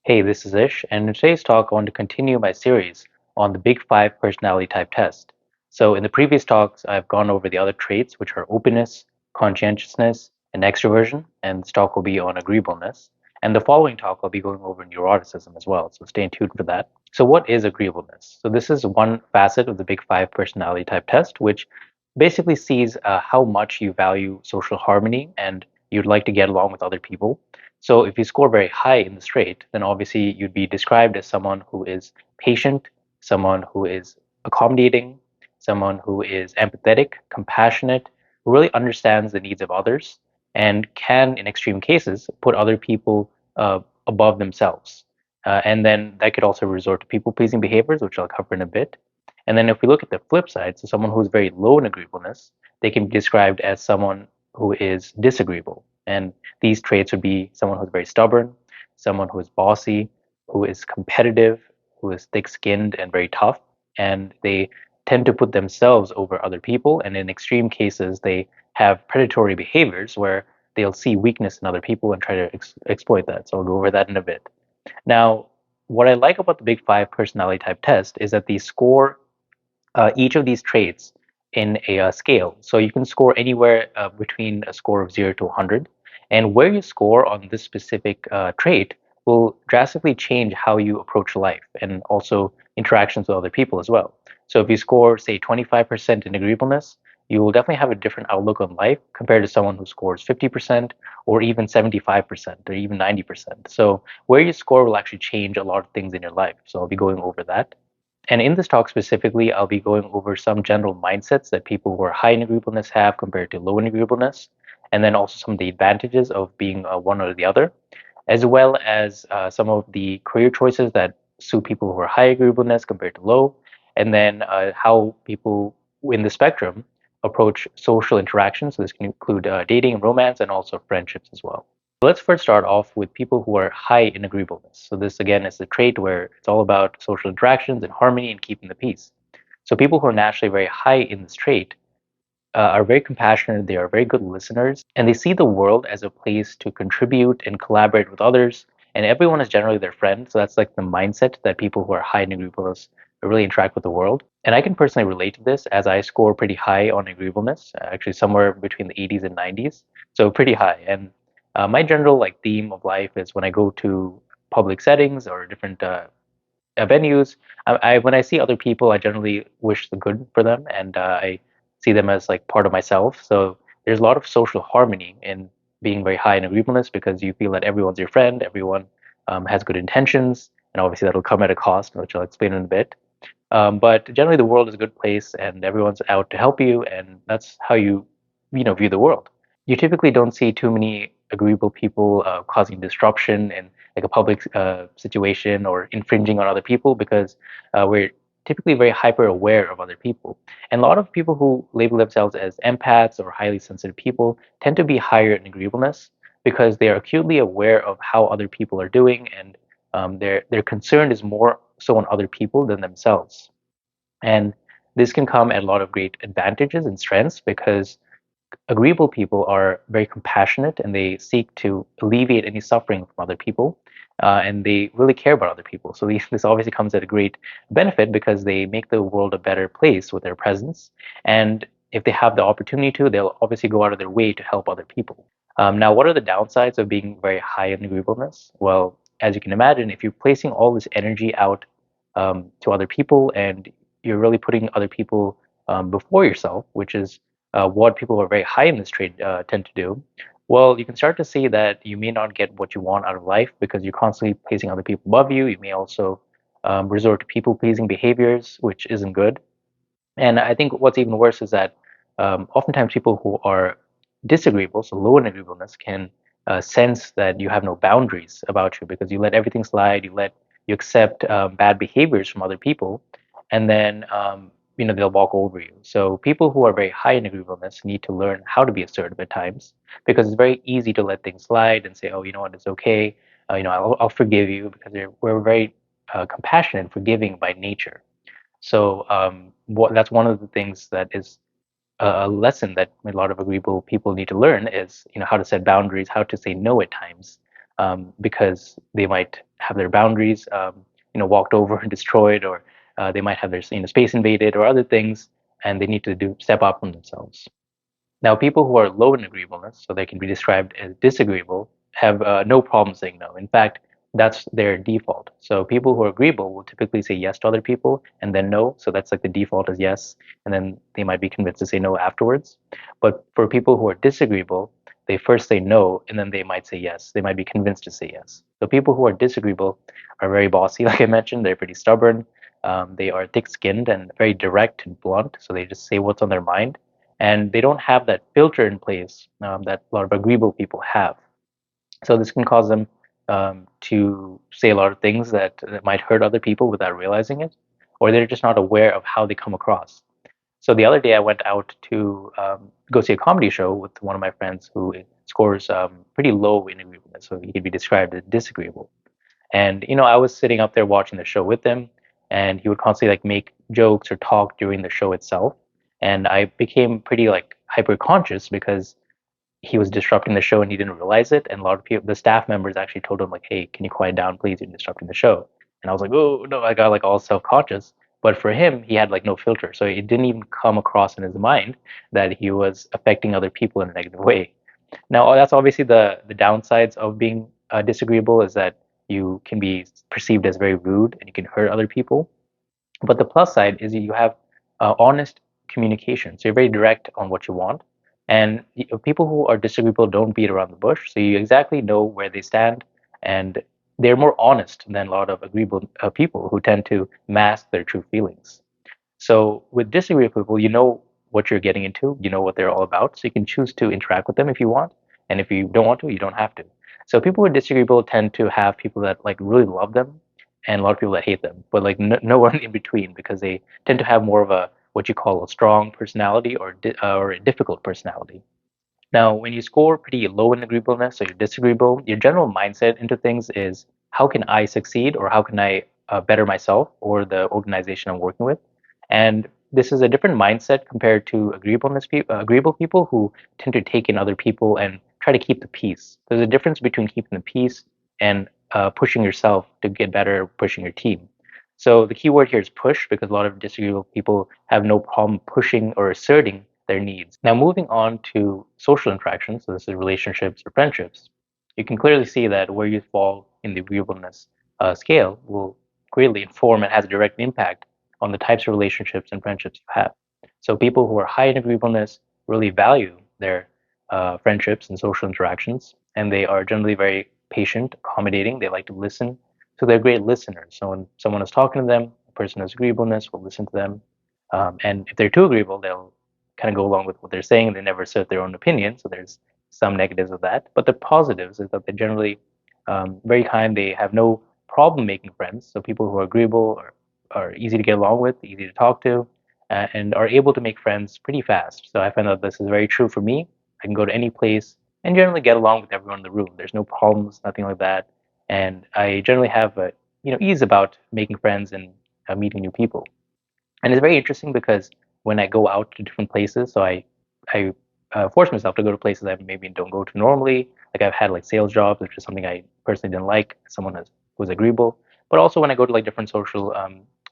Hey, this is Ish, and in today's talk, I want to continue my series on the Big Five personality type test. So, in the previous talks, I've gone over the other traits, which are openness, conscientiousness, and extroversion, and this talk will be on agreeableness. And the following talk, I'll be going over neuroticism as well, so stay tuned for that. So, what is agreeableness? So, this is one facet of the Big Five personality type test, which basically sees how much you value social harmony and you'd like to get along with other people. So if you score very high in this trait, then obviously you'd be described as someone who is patient, someone who is accommodating, someone who is empathetic, compassionate, who really understands the needs of others, and can, in extreme cases, put other people above themselves. And then that could also resort to people-pleasing behaviors, which I'll cover in a bit. And then if we look at the flip side, so someone who's very low in agreeableness, they can be described as someone who is disagreeable. And these traits would be someone who's very stubborn, someone who is bossy, who is competitive, who is thick-skinned and very tough, and they tend to put themselves over other people. And in extreme cases, they have predatory behaviors where they'll see weakness in other people and try to exploit that. So I'll go over that in a bit. Now, what I like about the Big Five personality type test is that they score each of these traits in a scale. So you can score anywhere between a score of 0 to 100. And where you score on this specific trait will drastically change how you approach life and also interactions with other people as well. So if you score, say, 25% in agreeableness, you will definitely have a different outlook on life compared to someone who scores 50% or even 75% or even 90%. So where you score will actually change a lot of things in your life. So I'll be going over that. And in this talk specifically, I'll be going over some general mindsets that people who are high in agreeableness have compared to low in agreeableness, and then also some of the advantages of being one or the other, as well as some of the career choices that suit people who are high agreeableness compared to low, and then how people in the spectrum approach social interactions. So this can include dating and romance, and also friendships as well. Let's first start off with people who are high in agreeableness. So this again is the trait where it's all about social interactions and harmony and keeping the peace. So people who are naturally very high in this trait are very compassionate, they are very good listeners, and they see the world as a place to contribute and collaborate with others, and everyone is generally their friend. So that's like the mindset that people who are high in agreeableness really interact with the world. And I can personally relate to this as I score pretty high on agreeableness, actually somewhere between the 80s and 90s, so pretty high. And my general like theme of life is when I go to public settings or different venues, when I see other people, I generally wish the good for them, and I see them as like part of myself. So there's a lot of social harmony in being very high in agreeableness because you feel that everyone's your friend, everyone has good intentions, and obviously that'll come at a cost, which I'll explain in a bit. But generally, the world is a good place, and everyone's out to help you, and that's how you view the world. You typically don't see too many agreeable people causing disruption in like a public situation or infringing on other people because we're typically very hyper aware of other people. And a lot of people who label themselves as empaths or highly sensitive people tend to be higher in agreeableness because they are acutely aware of how other people are doing, and their concern is more so on other people than themselves. And this can come at a lot of great advantages and strengths because agreeable people are very compassionate and they seek to alleviate any suffering from other people. And they really care about other people. So this obviously comes at a great benefit because they make the world a better place with their presence. And if they have the opportunity to, they'll obviously go out of their way to help other people. Now, what are the downsides of being very high in agreeableness? Well, as you can imagine, if you're placing all this energy out to other people and you're really putting other people before yourself, which is what people who are very high in this trait tend to do, well, you can start to see that you may not get what you want out of life because you're constantly placing other people above you. You may also resort to people pleasing behaviors, which isn't good. And I think what's even worse is that oftentimes people who are disagreeable, so low in agreeableness, can sense that you have no boundaries about you because you let everything slide, you accept bad behaviors from other people, and then they'll walk over you. So people who are very high in agreeableness need to learn how to be assertive at times because it's very easy to let things slide and say, oh, you know what, it's okay. I'll forgive you because we're very compassionate and forgiving by nature. So that's one of the things that is a lesson that a lot of agreeable people need to learn is how to set boundaries, how to say no at times, because they might have their boundaries, walked over and destroyed, or they might have their space invaded or other things, and they need to do step up from themselves. Now, people who are low in agreeableness, so they can be described as disagreeable, have no problem saying no. In fact, that's their default. So people who are agreeable will typically say yes to other people and then no. So that's like the default is yes, and then they might be convinced to say no afterwards. But for people who are disagreeable, they first say no and then they might say yes. They might be convinced to say yes. So people who are disagreeable are very bossy, like I mentioned. They're pretty stubborn. They are thick-skinned and very direct and blunt. So they just say what's on their mind, and they don't have that filter in place that a lot of agreeable people have. So this can cause them to say a lot of things that might hurt other people without realizing it, or they're just not aware of how they come across. So the other day I went out to go see a comedy show with one of my friends who scores pretty low in agreeableness, so he could be described as disagreeable. And I was sitting up there watching the show with him, and he would constantly like make jokes or talk during the show itself. And I became pretty like hyper conscious because he was disrupting the show and he didn't realize it. And a lot of people, the staff members actually told him like, "Hey, can you quiet down, please? You're disrupting the show." And I was like, "Oh no!" I got like all self-conscious. But for him, he had like no filter, so it didn't even come across in his mind that he was affecting other people in a negative way. Now, that's obviously the downsides of being disagreeable is that you can be perceived as very rude and you can hurt other people. But the plus side is you have honest communication. So you're very direct on what you want. And people who are disagreeable don't beat around the bush. So you exactly know where they stand. And they're more honest than a lot of agreeable people who tend to mask their true feelings. So with disagreeable people, you know what you're getting into, you know what they're all about, so you can choose to interact with them if you want, and if you don't want to, you don't have to. So people who are disagreeable tend to have people that like really love them, and a lot of people that hate them, but like no one in between because they tend to have more of a what you call a strong personality or a difficult personality. Now, when you score pretty low in agreeableness, so you're disagreeable, your general mindset into things is how can I succeed or how can I better myself or the organization I'm working with? And this is a different mindset compared to agreeable people who tend to take in other people and try to keep the peace. There's a difference between keeping the peace and pushing yourself to get better, pushing your team. So the key word here is push because a lot of disagreeable people have no problem pushing or asserting their needs. Now, moving on to social interactions, so this is relationships or friendships, you can clearly see that where you fall in the agreeableness scale will greatly inform and has a direct impact on the types of relationships and friendships you have. So people who are high in agreeableness really value their friendships and social interactions, and they are generally very patient, accommodating. They like to listen, so they're great listeners. So when someone is talking to them, a person who has agreeableness will listen to them, and if they're too agreeable, they'll kind of go along with what they're saying. They never assert their own opinion, so there's some negatives of that. But the positives is that they're generally very kind. They have no problem making friends. So people who are agreeable are easy to get along with, easy to talk to, and are able to make friends pretty fast. So I find that this is very true for me. I can go to any place and generally get along with everyone in the room. There's no problems, nothing like that, and I generally have a ease about making friends and meeting new people. And it's very interesting because when I go out to different places, so I force myself to go to places I maybe don't go to normally. Like I've had like sales jobs, which is something I personally didn't like. Someone who's agreeable, but also when I go to like different social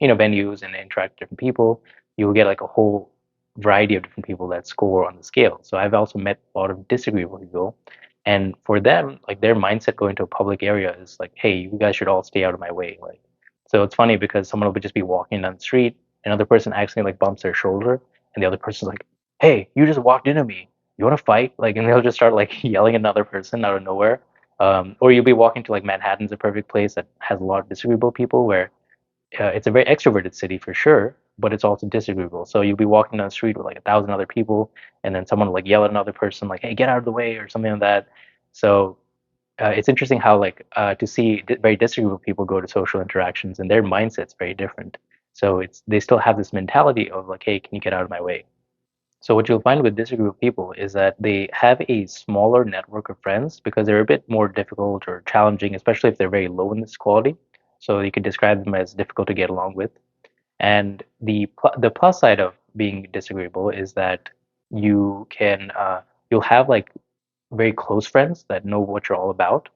venues and interact with different people, you will get like a whole variety of different people that score on the scale. So I've also met a lot of disagreeable people, and for them, like their mindset going to a public area is like, hey, you guys should all stay out of my way. Like, so it's funny because someone will just be walking down the street, another person accidentally like bumps their shoulder, and the other person's like, "Hey, you just walked into me. You want to fight?" Like, and they'll just start like yelling at another person out of nowhere. Or you'll be walking to like Manhattan's a perfect place that has a lot of disagreeable people, where it's a very extroverted city for sure, but it's also disagreeable. So you'll be walking down the street with like 1,000 other people, and then someone will like yell at another person like, "Hey, get out of the way," or something like that. So it's interesting how like to see very disagreeable people go to social interactions and their mindset's very different. So it's they still have this mentality of like, hey, can you get out of my way? So what you'll find with disagreeable people is that they have a smaller network of friends because they're a bit more difficult or challenging, especially if they're very low in this quality. So you could describe them as difficult to get along with. And the plus side of being disagreeable is that you can you'll have like very close friends that know what you're all about,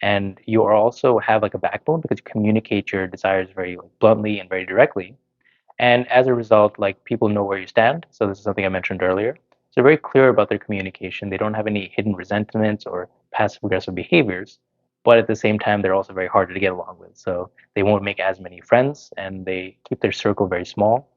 and you are also have like a backbone because you communicate your desires very like, bluntly and very directly. And as a result, like people know where you stand. So this is something I mentioned earlier. So they're very clear about their communication. They don't have any hidden resentments or passive aggressive behaviors. But at the same time, they're also very hard to get along with. So they won't make as many friends and they keep their circle very small.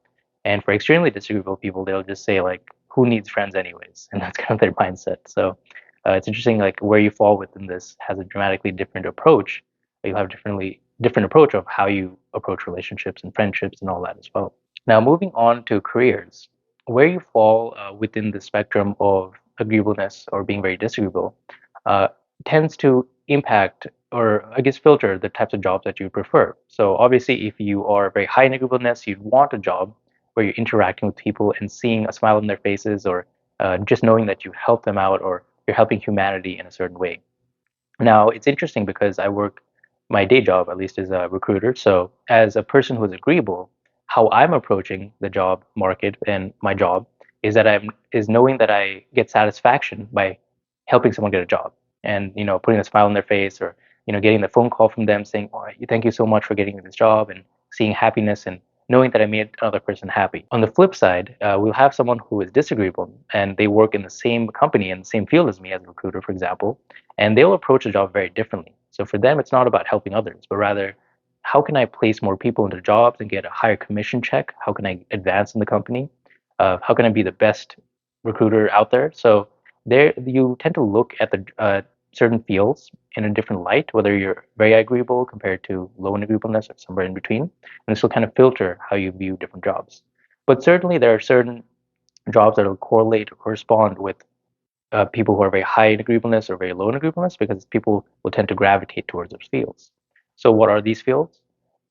And for extremely disagreeable people, they'll just say like, who needs friends anyways? And that's kind of their mindset. So it's interesting like where you fall within this has a dramatically different approach. You'll have different approach of how you approach relationships and friendships and all that as well. Now, moving on to careers, where you fall within the spectrum of agreeableness or being very disagreeable uh, tends to impact or I guess filter the types of jobs that you prefer. So obviously, if you are very high in agreeableness, you'd want a job where you're interacting with people and seeing a smile on their faces or just knowing that you help them out or you're helping humanity in a certain way. Now, it's interesting because I work my day job, at least as a recruiter. So, as a person who is agreeable, how I'm approaching the job market and my job is knowing that I get satisfaction by helping someone get a job and putting a smile on their face or getting the phone call from them saying, "Oh, thank you so much for getting me this job," and seeing happiness and knowing that I made another person happy. On the flip side, we'll have someone who is disagreeable and they work in the same company and the same field as me as a recruiter, for example, and they'll approach the job very differently. So for them, it's not about helping others, but rather, how can I place more people into jobs and get a higher commission check? How can I advance in the company? How can I be the best recruiter out there? So there, you tend to look at the certain fields in a different light, whether you're very agreeable compared to low in agreeableness or somewhere in between. And this will kind of filter how you view different jobs. But certainly, there are certain jobs that will correlate or correspond with people who are very high in agreeableness or very low in agreeableness because people will tend to gravitate towards those fields. So, what are these fields?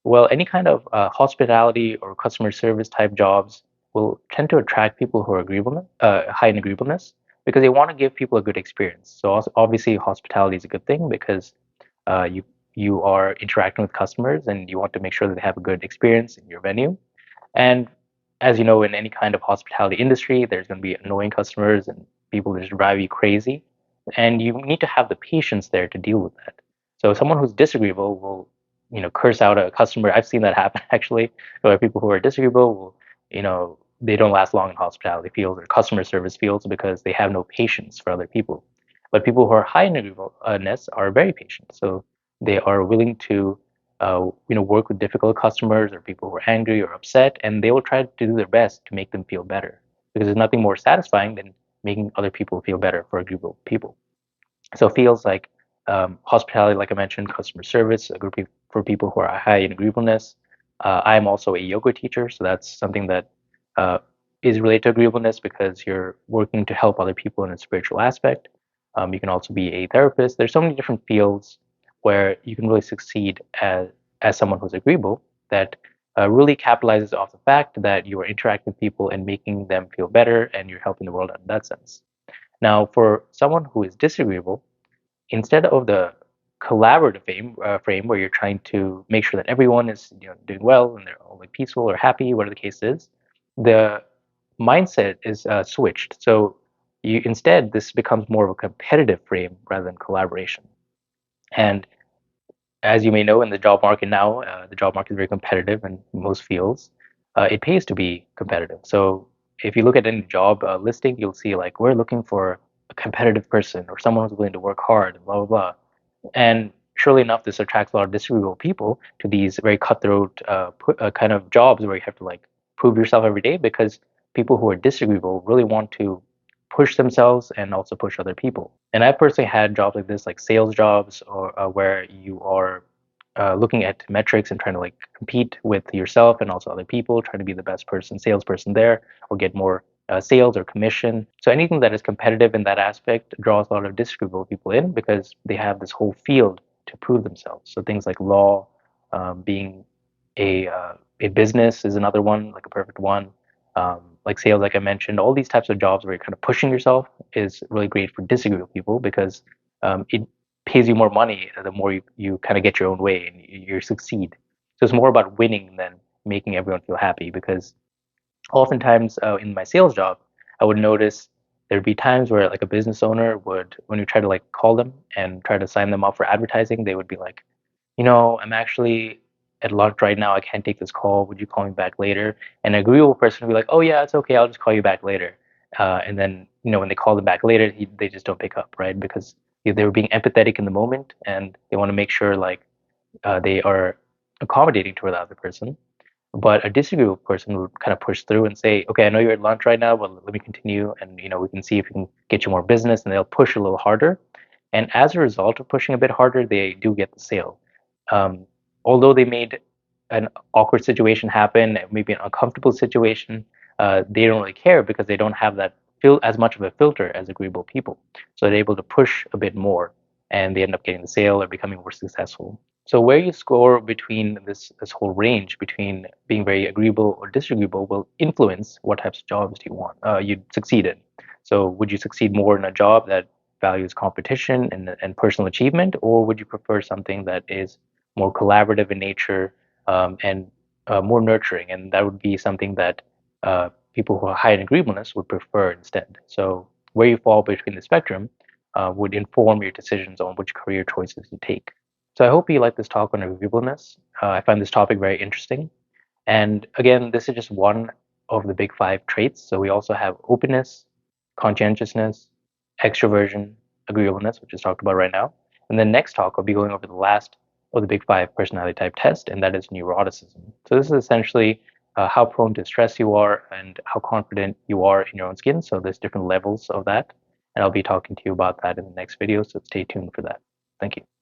Well, any kind of hospitality or customer service type jobs will tend to attract people who are agreeable, high in agreeableness because they want to give people a good experience. So, also, obviously, hospitality is a good thing because you are interacting with customers and you want to make sure that they have a good experience in your venue. And as you know, in any kind of hospitality industry, there's going to be annoying customers and people that just drive you crazy. And you need to have the patience there to deal with that. So someone who's disagreeable will, curse out a customer. I've seen that happen actually, where people who are disagreeable will, they don't last long in hospitality fields or customer service fields because they have no patience for other people. But people who are high in agreeableness are very patient. So they are willing to work with difficult customers or people who are angry or upset, and they will try to do their best to make them feel better because there's nothing more satisfying than making other people feel better for agreeable people. So it feels like hospitality, like I mentioned, customer service, a group for people who are high in agreeableness. I'm also a yoga teacher, so that's something that uh, is related to agreeableness because you're working to help other people in a spiritual aspect. You can also be a therapist. There's so many different fields where you can really succeed as someone who's agreeable that really capitalizes off the fact that you are interacting with people and making them feel better, and you're helping the world out in that sense. Now, for someone who is disagreeable, instead of the collaborative frame where you're trying to make sure that everyone is doing well and they're all like peaceful or happy, whatever the case is, the mindset is switched. So you instead this becomes more of a competitive frame rather than collaboration. And as you may know, in the job market now, the job market is very competitive in most fields. It pays to be competitive. So if you look at any job listing, you'll see like we're looking for a competitive person or someone who's willing to work hard and blah blah blah. And surely enough, this attracts a lot of disagreeable people to these very cutthroat kind of jobs where you have to like prove yourself every day because people who are disagreeable really want to push themselves and also push other people. And I personally had jobs like this, like sales jobs, or where you are looking at metrics and trying to like compete with yourself and also other people, trying to be the best salesperson there, or get more sales or commission. So anything that is competitive in that aspect draws a lot of disagreeable people in because they have this whole field to prove themselves. So things like law, being a business is another one, like a perfect one. Like sales, like I mentioned, all these types of jobs where you're kind of pushing yourself is really great for disagreeable people because it pays you more money the more you kind of get your own way and you succeed. So it's more about winning than making everyone feel happy because oftentimes in my sales job, I would notice there'd be times where like a business owner would, when you try to like call them and try to sign them up for advertising, they would be like, I'm actually at lunch right now. I can't take this call. Would you call me back later? And an agreeable person would be like, oh yeah, it's okay. I'll just call you back later. And then, when they call them back later, they just don't pick up, right? Because they were being empathetic in the moment and they want to make sure like they are accommodating toward the other person. But a disagreeable person would kind of push through and say, okay, I know you're at lunch right now, but let me continue and we can see if we can get you more business, and they'll push a little harder. And as a result of pushing a bit harder, they do get the sale. Um, Although they made an awkward situation happen, maybe an uncomfortable situation, they don't really care because they don't have that as much of a filter as agreeable people. So they're able to push a bit more and they end up getting the sale or becoming more successful. So where you score between this whole range between being very agreeable or disagreeable will influence what types of jobs do you want you'd succeed in. So would you succeed more in a job that values competition and personal achievement, or would you prefer something that is more collaborative in nature and more nurturing? And that would be something that people who are high in agreeableness would prefer instead. So where you fall between the spectrum would inform your decisions on which career choices you take. So I hope you like this talk on agreeableness. I find this topic very interesting. And again, this is just one of the big five traits. So we also have openness, conscientiousness, extroversion, agreeableness, which is talked about right now. And then next talk, I'll be going over the last of the big five personality type test, and that is neuroticism. So this is essentially how prone to stress you are and how confident you are in your own skin. So there's different levels of that. And I'll be talking to you about that in the next video. So stay tuned for that. Thank you.